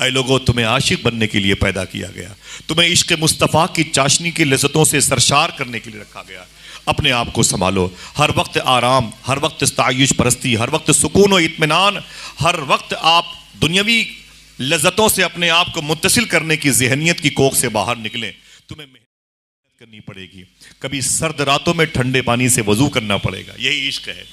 ऐ लोगों, तुम्हें आशिक बनने के लिए पैदा किया गया, तुम्हें इश्क मुस्तफ़ा की चाशनी की लज़्ज़तों से सरशार करने के लिए रखा गया। अपने आप को संभालो, हर वक्त आराम, हर वक्त इस्ताइश परस्ती, हर वक्त सुकून और इत्मीनान, हर वक्त आप दुनियावी लज़्ज़तों से अपने आप को मुत्तसिल करने की ज़हनियत की कोख से बाहर निकलें। तुम्हें मेहनत करनी पड़ेगी, कभी सर्द रातों में ठंडे पानी से वज़ू करना पड़ेगा, यही इश्क है।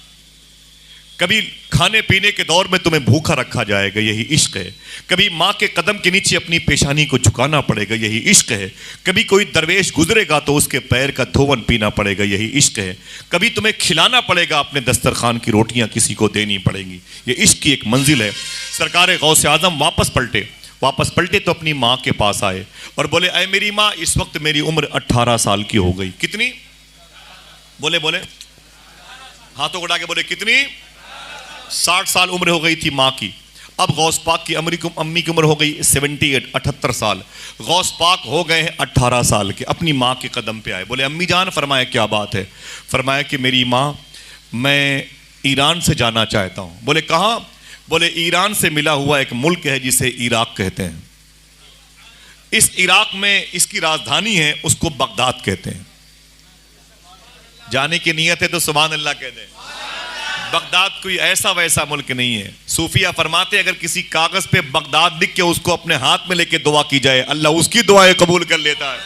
कभी खाने पीने के दौर में तुम्हें भूखा रखा जाएगा, यही इश्क है। कभी माँ के कदम के नीचे अपनी पेशानी को झुकाना पड़ेगा, यही इश्क है। कभी कोई दरवेश गुजरेगा तो उसके पैर का धोवन पीना पड़ेगा, यही इश्क है। कभी तुम्हें खिलाना पड़ेगा, अपने दस्तरखान की रोटियां किसी को देनी पड़ेंगी, ये इश्क की एक मंजिल है। सरकार गौसे आज़म वापस पलटे तो अपनी माँ के पास आए और बोले, ऐ मेरी माँ, इस वक्त मेरी उम्र 18 साल की हो गई। कितनी? बोले हाथों उड़ा के बोले, कितनी? 60 साल उम्र हो गई थी माँ की। अब गौस पाक की अम्मी की उम्र हो गई 78 साल। गौस पाक हो गए हैं 18 साल के, अपनी माँ के कदम पे आए। बोले, अम्मी जान, फरमाया क्या बात है? फरमाया कि मेरी माँ, मैं ईरान से जाना चाहता हूँ। बोले, कहाँ? बोले, ईरान से मिला हुआ एक मुल्क है जिसे इराक कहते हैं। इस इराक में इसकी राजधानी है, उसको बगदाद कहते हैं। जाने की नीयत है तो सुभान अल्लाह कह दें। बगदाद कोई ऐसा वैसा मुल्क नहीं है। सूफिया फरमाते, अगर किसी कागज पे बगदाद लिख के उसको अपने हाथ में लेके दुआ की जाए, अल्लाह उसकी दुआएं कबूल कर लेता है।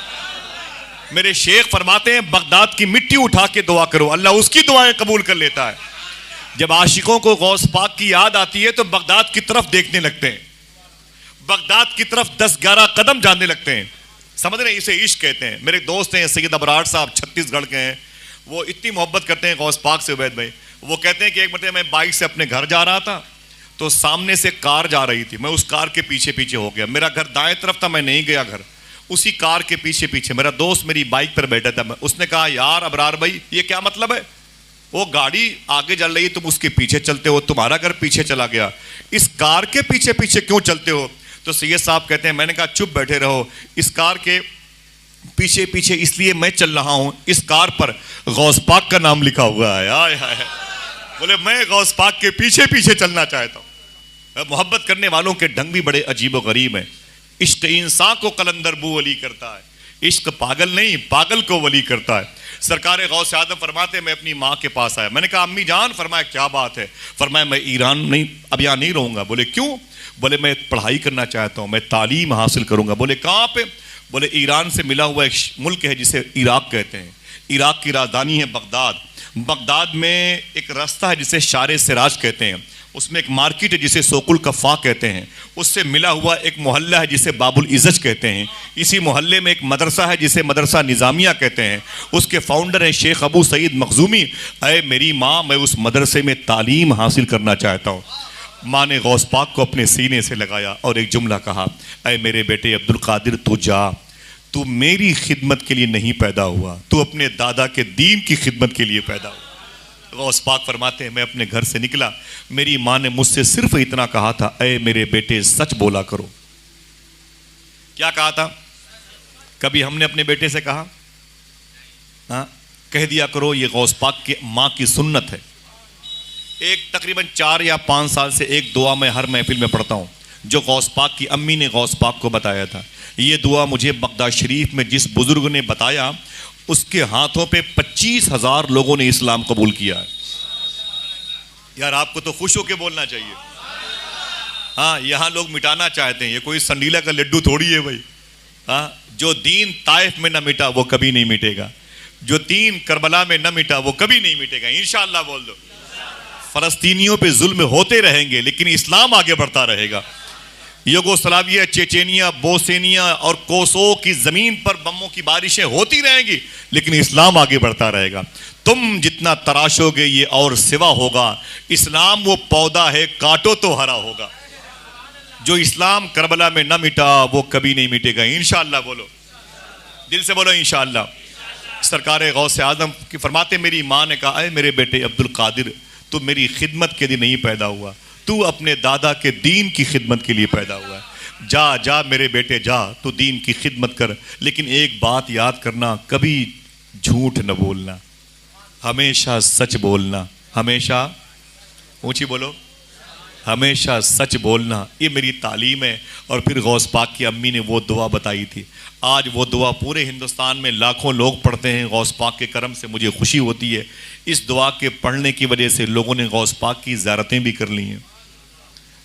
मेरे शेख फरमाते हैं, बगदाद की मिट्टी उठा के दुआ करो, अल्लाह उसकी दुआएं कबूल कर लेता है। जब आशिकों को गौस पाक की याद आती है तो बगदाद की तरफ देखने लगते हैं, बगदाद की तरफ 10-11 कदम जाने लगते हैं। समझ रहे हैं? इसे इश्क कहते हैं। मेरे दोस्त हैं सैयद अबरार साहब, छत्तीसगढ़ के हैं। वो इतनी मोहब्बत करते हैं गौस पाक से उबैद भाई। वो कहते हैं कि एक मरतबा मैं बाइक से अपने घर जा रहा था तो सामने से कार जा रही थी, मैं उस कार के पीछे पीछे हो गया। मेरा घर दाएं तरफ था, मैं नहीं गया घर, उसी कार के पीछे पीछे। मेरा दोस्त मेरी बाइक पर बैठा था, उसने कहा, यार अबरार भाई, ये क्या मतलब है? वो गाड़ी आगे चल रही है, तुम उसके पीछे चलते हो, तुम्हारा घर पीछे चला गया, इस कार के पीछे पीछे क्यों चलते हो? तो सैयद साहब कहते हैं, मैंने कहा चुप बैठे रहो, इस कार के पीछे पीछे इसलिए मैं चल रहा हूं, इस कार पर गौस पाक का नाम लिखा हुआ है। आय हाय। बोले, मैं गौस पाक के पीछे पीछे चलना चाहता हूं। मोहब्बत करने वालों के ढंग भी बड़े अजीब व गरीब हैं। इश्क इंसान को कलंदर बू वली करता है, इश्क पागल नहीं, पागल को वली करता है। सरकार गौसे आज़म फरमाते, मैं अपनी माँ के पास आया। मैंने कहा, अम्मी जान, फरमाया क्या बात है? फरमाया, मैं ईरान नहीं, अब यहाँ नहीं रहूँगा। बोले, क्यों? बोले, मैं पढ़ाई करना चाहता हूँ, मैं तालीम हासिल करूँगा। बोले, कहाँ पे? बोले, ईरान से मिला हुआ एक मुल्क है जिसे इराक कहते हैं, इराक की राजधानी है बगदाद। बगदाद में एक रास्ता है जिसे शारे सिराज कहते हैं, उसमें एक मार्केट है जिसे सोकुल कफ़ा कहते हैं, उससे मिला हुआ एक मोहल्ला है जिसे बाबुल इज़्ज़त कहते हैं, इसी मोहल्ले में एक मदरसा है जिसे मदरसा निज़ामिया कहते हैं, उसके फाउंडर हैं शेख अबू सईद मखजूमी। अय मेरी माँ, मैं उस मदरसे में तालीम हासिल करना चाहता हूँ। माँ ने गौस पाक को अपने सीने से लगाया और एक जुमला कहा, अय मेरे बेटे अब्दुल कादिर, तू जा, तू मेरी खिदमत के लिए नहीं पैदा हुआ, तू अपने दादा के दीन की खिदमत के लिए पैदा हुआ। गौस पाक फरमाते हैं, मैं अपने घर से निकला, मेरी माँ ने मुझसे सिर्फ इतना कहा था, अय मेरे बेटे सच बोला करो। क्या कहा था? कभी हमने अपने बेटे से कहा? हाँ, कह दिया करो, ये गौस पाक की माँ की सुन्नत है। एक तकरीबन 4 या 5 साल से एक दुआ मैं हर महफिल में पढ़ता हूँ, जो गौस पाक की अम्मी ने गौस पाक को बताया था। ये दुआ मुझे बगदाद शरीफ में जिस बुजुर्ग ने बताया, उसके हाथों पे 25,000 लोगों ने इस्लाम कबूल किया है। यार, आपको तो खुश होकर बोलना चाहिए। हाँ, यहाँ लोग मिटाना चाहते हैं, ये कोई संडीला का लड्डू थोड़ी है भाई। हाँ, जो दीन ताइफ में न मिटा वो कभी नहीं मिटेगा, जो दीन करबला में न मिटा वो कभी नहीं मिटेगा। इंशाअल्लाह बोल दो। फलस्तीनियों पे जुल्म होते रहेंगे लेकिन इस्लाम आगे बढ़ता रहेगा। युगोस्लाविया, चेचेनिया, बोस्निया और कोसोवो की जमीन पर बमों की बारिशें होती रहेंगी लेकिन इस्लाम आगे बढ़ता रहेगा। तुम जितना तराशोगे ये और सिवा होगा। इस्लाम वो पौधा है, काटो तो हरा होगा। जो इस्लाम करबला में न मिटा वो कभी नहीं मिटेगा। इंशाअल्लाह बोलो, दिल से बोलो इंशाअल्लाह। सरकार गौसे आज़म की फरमाते, मेरी माँ ने कहा, अरे मेरे बेटे अब्दुल कादिर, तू मेरी खिदमत के लिए नहीं पैदा हुआ, तू अपने दादा के दीन की खिदमत के लिए पैदा हुआ है। जा जा मेरे बेटे जा, तू दीन की खिदमत कर, लेकिन एक बात याद करना, कभी झूठ न बोलना, हमेशा सच बोलना। हमेशा ऊंची बोलो, हमेशा सच बोलना, ये मेरी तालीम है। और फिर गौस पाक की अम्मी ने वो दुआ बताई थी, आज वो दुआ पूरे हिंदुस्तान में लाखों लोग पढ़ते हैं। गौस पाक के करम से मुझे खुशी होती है, इस दुआ के पढ़ने की वजह से लोगों ने गौस पाक की ज़ियारतें भी कर ली हैं।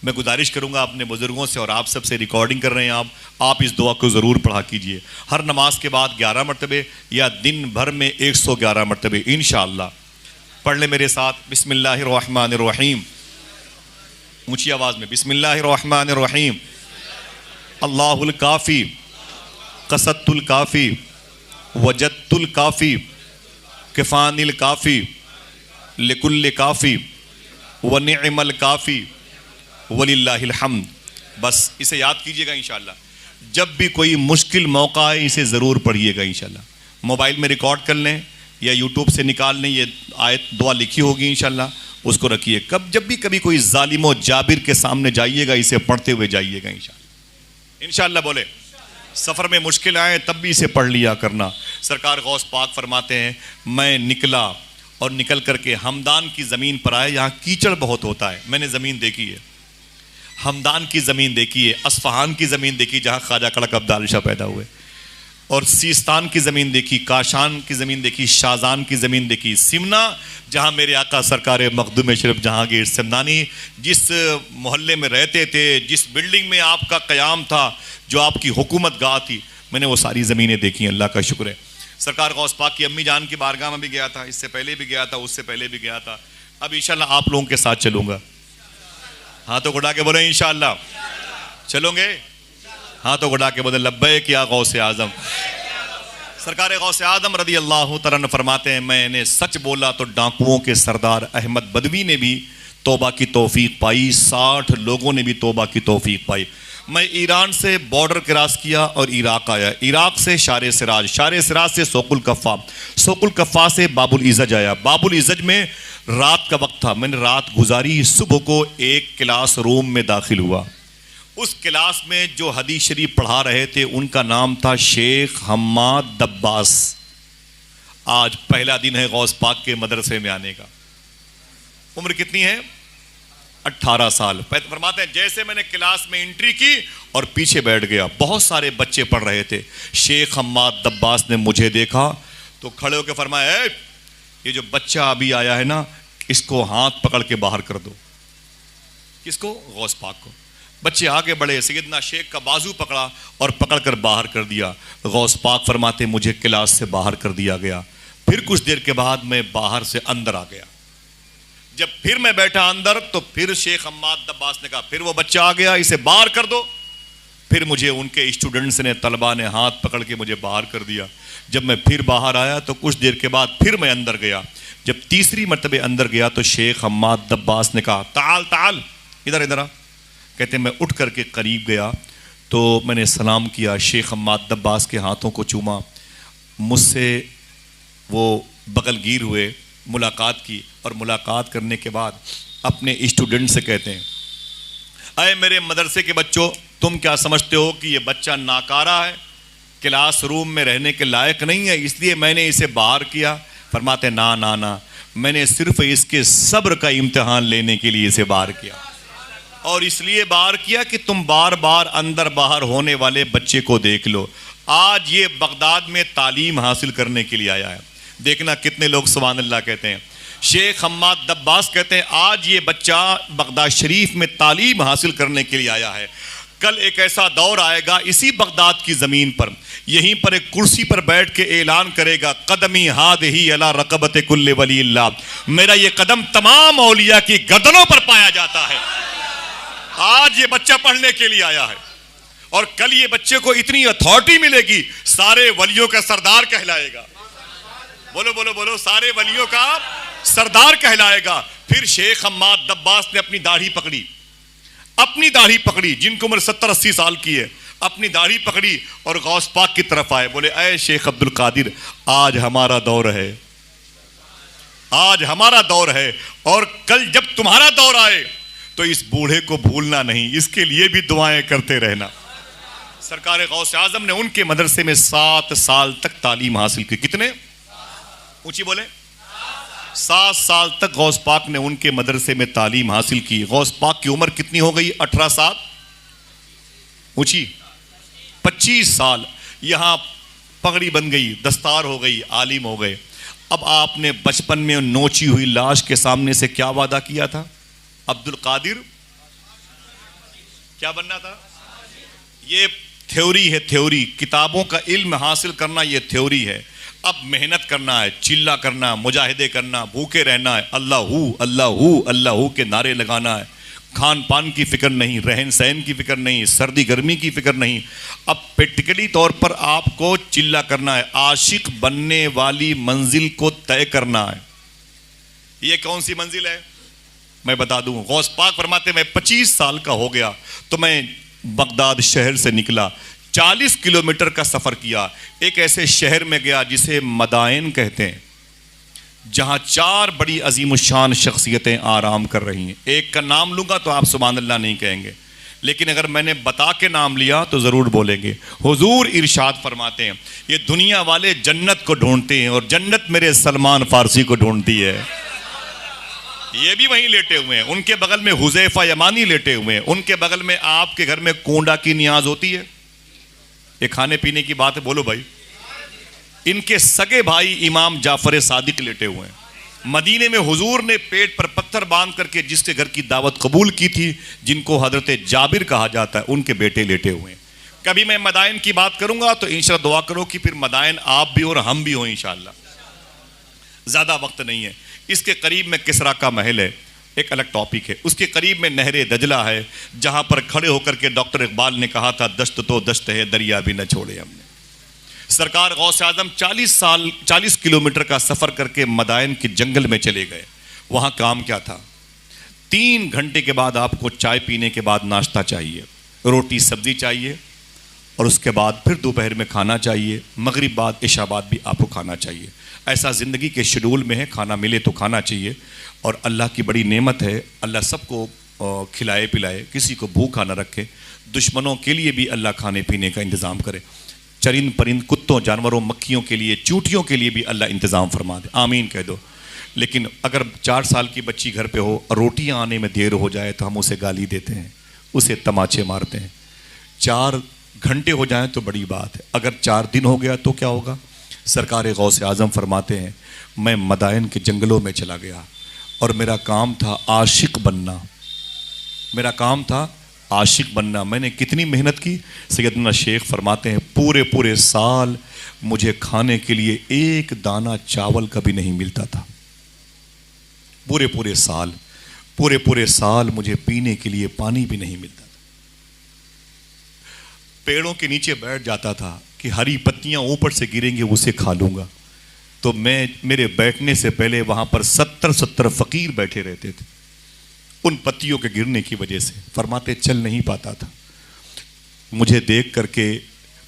मैं गुजारिश करूंगा अपने बुजुर्गों से और आप सबसे, रिकॉर्डिंग कर रहे हैं आप इस दुआ को ज़रूर पढ़ा कीजिए। हर नमाज के बाद 11 मरतबे या दिन भर में 111 मरतबे इंशाअल्लाह। पढ़ ले मेरे साथ, बिस्मिल्लाहिर्रहमानिर्रहीम, ऊंची आवाज़ में, बिस्मिल्लाहिर्रहमानिर्रहीम। अल्लाहुल काफ़ी कसत्तुल काफ़ी वजत्तुल काफ़ी किफ़ानिल काफ़ी लिकुल्ल काफ़ी व निअमल काफ़ी वलिल्लाहिल हम्द। बस इसे याद कीजिएगा इंशाअल्लाह। जब भी कोई मुश्किल मौका है इसे ज़रूर पढ़िएगा इंशाअल्लाह। मोबाइल में रिकॉर्ड कर लें या यूट्यूब से निकाल लें, ये आयत दुआ लिखी होगी इंशाअल्लाह, उसको रखिए। जब भी कभी कोई जालिम व जाबिर के सामने जाइएगा इसे पढ़ते हुए जाइएगा इंशाअल्लाह। इंशाअल्लाह बोले। सफ़र में मुश्किल आए तब भी इसे पढ़ लिया करना। सरकार गौस पाक फरमाते हैं, मैं निकला और निकल करके हमदान की ज़मीन पर आया। यहाँ कीचड़ बहुत होता है, मैंने ज़मीन देखी है, हमदान की ज़मीन देखी है, अस्फहान की ज़मीन देखी जहाँ ख्वाजा कड़क अब्दाल शाह पैदा हुए, और सीस्तान की ज़मीन देखी, काशान की ज़मीन देखी, शाहजान की ज़मीन देखी, सिमना जहाँ मेरे आका सरकार मखदूम शरीफ जहांगीर सिमनानी जिस मोहल्ले में रहते थे, जिस बिल्डिंग में आपका क़याम था, जो आपकी हुकूमत गाह थी, मैंने वो सारी ज़मीनें देखी, अल्लाह का शुक्र है। सरकार गौस पाक की अम्मी जान की बारगाह में भी गया था, इससे पहले भी गया था, उससे पहले भी गया था। अब इंशाअल्लाह आप लोगों के साथ चलूँगा। हाथों को उठा के बोले इंशाअल्लाह चलोगे, हाथों को उठा के बोले लब्बैक या गौसे आज़म। सरकार गौसे आज़म रदी अल्लाह तआला अन्हु फरमाते हैं, मैंने सच बोला तो डाकुओं के सरदार अहमद बदवी ने भी तौबा की तौफीक पाई, 60 लोगों ने भी तौबा की तौफीक पाई। मैं ईरान से बॉर्डर क्रॉस किया और इराक आया, इराक से शार सिराज, शार सिराज से सोकुल कफ़ा, सोकुल कफ़ा से बाबुल इज़ज आया, बाबुल इज़ज में रात का वक्त था, मैंने रात गुजारी। सुबह को एक क्लास रूम में दाखिल हुआ, उस क्लास में जो हदीस शरीफ पढ़ा रहे थे उनका नाम था शेख हम्माद दब्बास। आज पहला दिन है गौस पाक के मदरसे में आने का। उम्र कितनी है? 18 साल। फरमाते हैं जैसे मैंने क्लास में एंट्री की और पीछे बैठ गया, बहुत सारे बच्चे पढ़ रहे थे। शेख हम्माद दब्बास ने मुझे देखा तो खड़े होकर फरमाया, ये जो बच्चा अभी आया है ना, इसको हाथ पकड़ के बाहर कर दो। किसको? गौस पाक को। बच्चे आगे बढ़े, सैयदना शेख का बाजू पकड़ा और पकड़कर बाहर कर दिया। गौस पाक फरमाते मुझे क्लास से बाहर कर दिया गया। फिर कुछ देर के बाद मैं बाहर से अंदर आ गया। जब फिर मैं बैठा अंदर तो फिर शेख हम्माद दब्बास ने कहा, फिर वो बच्चा आ गया, इसे बाहर कर दो। फिर मुझे उनके स्टूडेंट्स ने, तलबा ने हाथ पकड़ के मुझे बाहर कर दिया। जब मैं फिर बाहर आया तो कुछ देर के बाद फिर मैं अंदर गया। जब तीसरी मरतबे अंदर गया तो शेख हम्माद दब्बास ने कहा, ताल ताल, इधर इधर आ। कहते मैं उठ करके करीब गया तो मैंने सलाम किया, शेख हम्माद दब्बास के हाथों को चूमा, मुझसे वो बगलगीर हुए, मुलाकात की, और मुलाकात करने के बाद अपने स्टूडेंट से कहते हैं, अरे मेरे मदरसे के बच्चों, तुम क्या समझते हो कि ये बच्चा नाकारा है, क्लास रूम में रहने के लायक नहीं है, इसलिए मैंने इसे बाहर किया? फरमाते ना ना ना, मैंने सिर्फ इसके सब्र का इम्तिहान लेने के लिए इसे बाहर किया, और इसलिए बाहर किया कि तुम बार बार अंदर बाहर होने वाले बच्चे को देख लो। आज ये बगदाद में तालीम हासिल करने के लिए आया है। देखना कितने लोग सुभान अल्लाह कहते हैं। शेख हम्माद दब्बास कहते हैं आज ये बच्चा बगदाद शरीफ में तालीम हासिल करने के लिए आया है। कल एक ऐसा दौर आएगा इसी बगदाद की ज़मीन पर, यहीं पर एक कुर्सी पर बैठ के ऐलान करेगा, कदमी हाद ही अला रकबत कुल्ले वलील्लाह, मेरा ये कदम तमाम औलिया की गर्दनों पर पाया जाता है। आज ये बच्चा पढ़ने के लिए आया है और कल ये बच्चे को इतनी अथॉरिटी मिलेगी, सारे वलियों का सरदार कहलाएगा। बोलो बोलो बोलो, सारे वलियों का सरदार कहलाएगा। फिर शेख हम्माद दब्बास ने अपनी दाढ़ी पकड़ी, अपनी दाढ़ी पकड़ी, जिनको उम्र 70-80 साल की है, अपनी दाढ़ी पकड़ी और गौस पाक की तरफ आए, बोले ऐ शेख अब्दुल कादिर, आज हमारा दौर है, आज हमारा दौर है, और कल जब तुम्हारा दौर आए तो इस बूढ़े को भूलना नहीं, इसके लिए भी दुआएं करते रहना। सरकार गौस आजम ने उनके मदरसे में 7 साल तक तालीम हासिल की। कितने? ऊंची बोले। 7 साल तक गौस पाक ने उनके मदरसे में तालीम हासिल की। गौस पाक की उम्र कितनी हो गई? 18 साल ऊंची, 25 साल। यहां पगड़ी बन गई, दस्तार हो गई, आलिम हो गए। अब आपने बचपन में नोची हुई लाश के सामने से क्या वादा किया था? अब्दुल कादिर क्या बनना था? ये थ्योरी है, थ्योरी। किताबों का इल्म हासिल करना ये थ्योरी है। अब मेहनत करना है, चिल्ला करना, मुजाहिदे करना, भूखे रहना है, अल्लाहू अल्लाहू अल्लाहू के नारे लगाना है। खान पान की फिक्र नहीं, रहन सहन की फिक्र नहीं, सर्दी गर्मी की फिक्र नहीं। अब प्रैक्टिकली तौर पर आपको चिल्ला करना है, आशिक बनने वाली मंजिल को तय करना है। ये कौन सी मंजिल है? मैं बता दूं, गौस पाक फरमाते मैं 25 साल का हो गया तो मैं बगदाद शहर से निकला, 40 किलोमीटर का सफर किया। एक ऐसे शहर में गया जिसे मदाइन कहते हैं, जहां 4 बड़ी अजीमुशान शख्सियतें आराम कर रही हैं। एक का नाम लूंगा तो आप सुभान अल्लाह नहीं कहेंगे, लेकिन अगर मैंने बता के नाम लिया तो जरूर बोलेंगे। हुजूर इरशाद फरमाते हैं, ये दुनिया वाले जन्नत को ढूंढते हैं और जन्नत मेरे सलमान फारसी को ढूंढती है। ये भी वहीं लेटे हुए हैं, उनके बगल में हुज़ैफा यमानी लेटे हुए हैं, उनके बगल में आपके घर में कोंडा की नियाज होती है। ये खाने पीने की बात है, बोलो भाई। इनके सगे भाई इमाम जाफर सादिक लेटे हुए हैं। मदीने में हुजूर ने पेट पर पत्थर बांध करके जिसके घर की दावत कबूल की थी, जिनको हजरत जाबिर कहा जाता है, उनके बेटे लेटे हुए हैं। कभी मैं मदाइन की बात करूंगा तो इंशाअल्लाह दुआ करो कि फिर मदाइन आप भी और हम भी हो इंशाअल्लाह। ज्यादा वक्त नहीं है। इसके करीब में किसरा का महल है, एक अलग टॉपिक है। उसके करीब में नहरे दजला है, जहां पर खड़े होकर के डॉक्टर इकबाल ने कहा था, दश्त तो दश्त है, दरिया भी न छोड़े हमने। सरकार गौस आजम 40 किलोमीटर का सफर करके मदाइन के जंगल में चले गए। वहां काम क्या था? 3 घंटे के बाद आपको चाय पीने के बाद नाश्ता चाहिए, रोटी सब्जी चाहिए, और उसके बाद फिर दोपहर में खाना चाहिए, मगरिब बाद इशा बाद भी आपको खाना चाहिए। ऐसा ज़िंदगी के शेड्यूल में है, खाना मिले तो खाना चाहिए। और अल्लाह की बड़ी नेमत है, अल्लाह सबको खिलाए पिलाए, किसी को भूखा न रखे। दुश्मनों के लिए भी अल्लाह खाने पीने का इंतज़ाम करे। चरिंद परिंद, कुत्तों, जानवरों, मक्खियों के लिए, चूटियों के लिए भी अल्लाह इंतज़ाम फरमा दे, आमीन कह दो। लेकिन अगर 4 साल की बच्ची घर पे हो, रोटियां आने में देर हो जाए तो हम उसे गाली देते हैं, उसे तमाचे मारते हैं। 4 घंटे हो जाएं तो बड़ी बात है, अगर 4 दिन हो गया तो क्या होगा? सरकार गौस आज़म फरमाते हैं, मैं मदाइन के जंगलों में चला गया और मेरा काम था आशिक बनना। मेरा काम था आशिक बनना। मैंने कितनी मेहनत की? सैयदना शेख फरमाते हैं, पूरे साल मुझे खाने के लिए एक दाना चावल का भी नहीं मिलता था। पूरे साल मुझे पीने के लिए पानी भी नहीं मिलता था। पेड़ों के नीचे बैठ जाता था कि हरी पत्तियां ऊपर से गिरेंगे, उसे खा लूंगा। तो मेरे बैठने से पहले वहां पर 70 फकीर बैठे रहते थे, उन पत्तियों के गिरने की वजह से। फरमाते चल नहीं पाता था। मुझे देख करके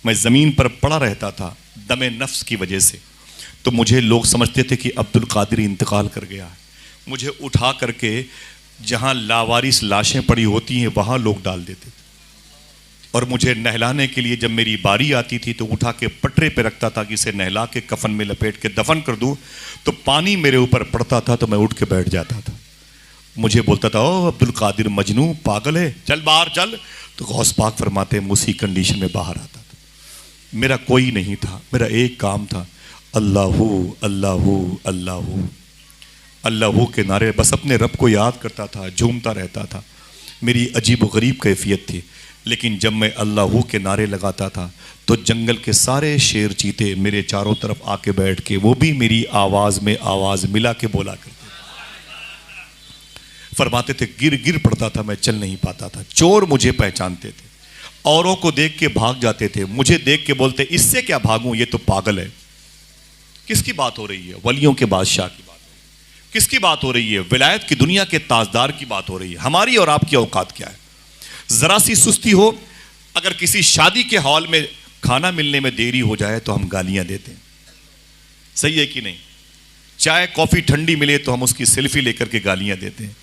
मैं ज़मीन पर पड़ा रहता था दमे नफ्स की वजह से। तो मुझे लोग समझते थे कि अब्दुल कादिर इंतकाल कर गया है। मुझे उठा करके जहाँ लावारिस लाशें पड़ी होती हैं वहाँ लोग डाल देते थे, और मुझे नहलाने के लिए जब मेरी बारी आती थी तो उठा के पटरे पे रखता था कि इसे नहला के कफन में लपेट के दफन कर दूँ। तो पानी मेरे ऊपर पड़ता था तो मैं उठ के बैठ जाता था। मुझे बोलता था, ओ अब्दुल कादिर मजनू, पागल है, चल बाहर चल। तो गौस पाक फरमाते हैं, उसी कंडीशन में बाहर आता था। मेरा कोई नहीं था, मेरा एक काम था, अल्लाहू अल्लाहू अल्लाहू अल्लाहू के नारे। बस अपने रब को याद करता था, झूमता रहता था। मेरी अजीब व गरीब कैफियत थी। लेकिन जब मैं अल्लाहू के नारे लगाता था तो जंगल के सारे शेर चीते मेरे चारों तरफ आके बैठ के वो भी मेरी आवाज़ में आवाज़ मिला के बोला करते। फरमाते थे गिर पड़ता था, मैं चल नहीं पाता था। चोर मुझे पहचानते थे, औरों को देख के भाग जाते थे, मुझे देख के बोलते इससे क्या भागूं, ये तो पागल है। किसकी बात हो रही है? वलियों के बादशाह की बात हो रही है। किसकी बात हो रही है? विलायत की दुनिया के ताजदार की बात हो रही है। हमारी और आपकी औकात क्या है? जरा सी सुस्ती हो, अगर किसी शादी के हॉल में खाना मिलने में देरी हो जाए तो हम गालियां देते हैं, सही है कि नहीं? चाय कॉफी ठंडी मिले तो हम उसकी सेल्फी लेकर के गालियां देते हैं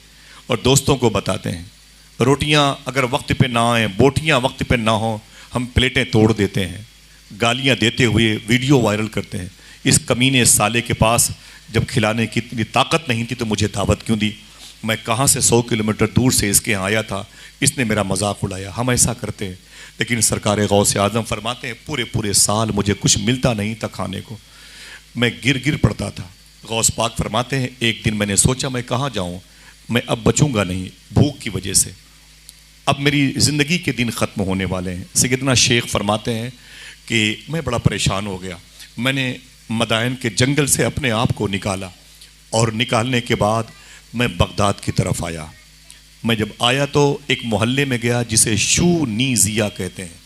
और दोस्तों को बताते हैं। रोटियां अगर वक्त पे ना आए, बोटियां वक्त पे ना हो, हम प्लेटें तोड़ देते हैं। गालियां देते हुए वीडियो वायरल करते हैं। इस कमीने साले के पास जब खिलाने की इतनी ताकत नहीं थी तो मुझे दावत क्यों दी? मैं कहाँ से 100 किलोमीटर दूर से इसके यहाँ आया था, इसने मेरा मजाक उड़ाया। हम ऐसा करते हैं, लेकिन सरकार गौस आज़म फरमाते हैं पूरे पूरे साल मुझे कुछ मिलता नहीं था खाने को, मैं गिर गिर पड़ता था। गौस पाक फरमाते हैं एक दिन मैंने सोचा मैं कहाँ जाऊँ, मैं अब बचूंगा नहीं भूख की वजह से, अब मेरी ज़िंदगी के दिन ख़त्म होने वाले हैं। सैयदना शेख फरमाते हैं कि मैं बड़ा परेशान हो गया, मैंने मदायन के जंगल से अपने आप को निकाला और निकालने के बाद मैं बगदाद की तरफ आया। मैं जब आया तो एक मोहल्ले में गया जिसे शूनीज़िया कहते हैं।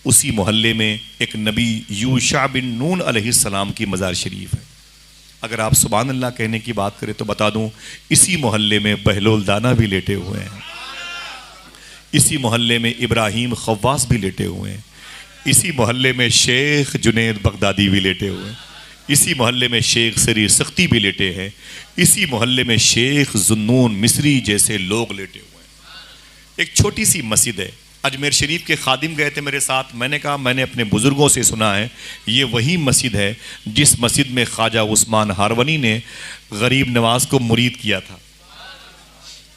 उसी मोहल्ले में एक नबी यूशा बिन नून अलैहिस्सलाम की मज़ार शरीफ है। अगर आप सुभान अल्लाह कहने की बात करें तो बता दूं, इसी मोहल्ले में बहलोल दाना भी लेटे हुए हैं, इसी मोहल्ले में इब्राहिम खव्वास भी लेटे हुए हैं, इसी मोहल्ले में शेख जुनैद बगदादी भी लेटे हुए हैं, इसी मोहल्ले में शेख सरी सख्ती भी लेटे हैं, इसी मोहल्ले में शेख जुन्नून मिस्री जैसे लोग लेटे हुए हैं। एक छोटी सी मस्जिद है, अजमेर शरीफ के खादिम गए थे मेरे साथ, मैंने कहा मैंने अपने बुजुर्गों से सुना है ये वही मस्जिद है जिस मस्जिद में ख्वाजा उस्मान हारवनी ने गरीब नवाज को मुरीद किया था।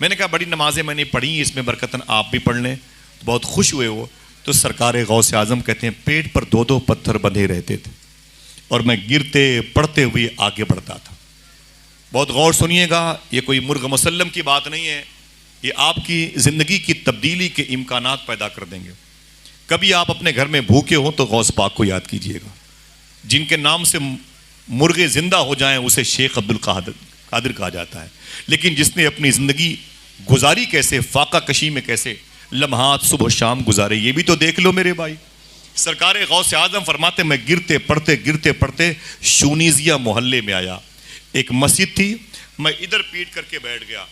मैंने कहा बड़ी नमाजें मैंने पढ़ी, इसमें बरकतन आप भी पढ़ लें। तो बहुत खुश हुए वो। तो सरकार गौस आज़म कहते हैं पेट पर 2-2 पत्थर बंधे रहते थे और मैं गिरते पड़ते हुए आगे बढ़ता था। बहुत गौर सुनिएगा, ये कोई मुर्ग मुसल्लम की बात नहीं है, ये आपकी ज़िंदगी की तब्दीली के इम्कानात पैदा कर देंगे। कभी आप अपने घर में भूखे हो तो गौस पाक को याद कीजिएगा। जिनके नाम से मुर्गे जिंदा हो जाएं उसे शेख अब्दुल कादिर कहा जाता है, लेकिन जिसने अपनी ज़िंदगी गुजारी कैसे, फाका कशी में कैसे लम्हात सुबह शाम गुजारे, ये भी तो देख लो मेरे भाई। सरकार गौस आज़म फरमाते मैं गिरते पड़ते शूनीज़िया मोहल्ले में आया। एक मस्जिद थी, मैं इधर पीट करके बैठ गया।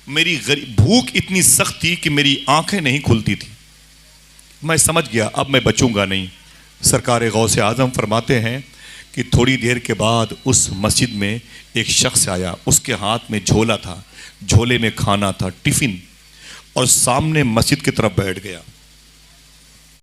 मेरी भूख इतनी सख्त थी कि मेरी आंखें नहीं खुलती थी। मैं समझ गया अब मैं बचूंगा नहीं। सरकार गौस आज़म फरमाते हैं कि थोड़ी देर के बाद उस मस्जिद में एक शख्स आया, उसके हाथ में झोला था, झोले में खाना था, टिफ़िन, और सामने मस्जिद की तरफ बैठ गया।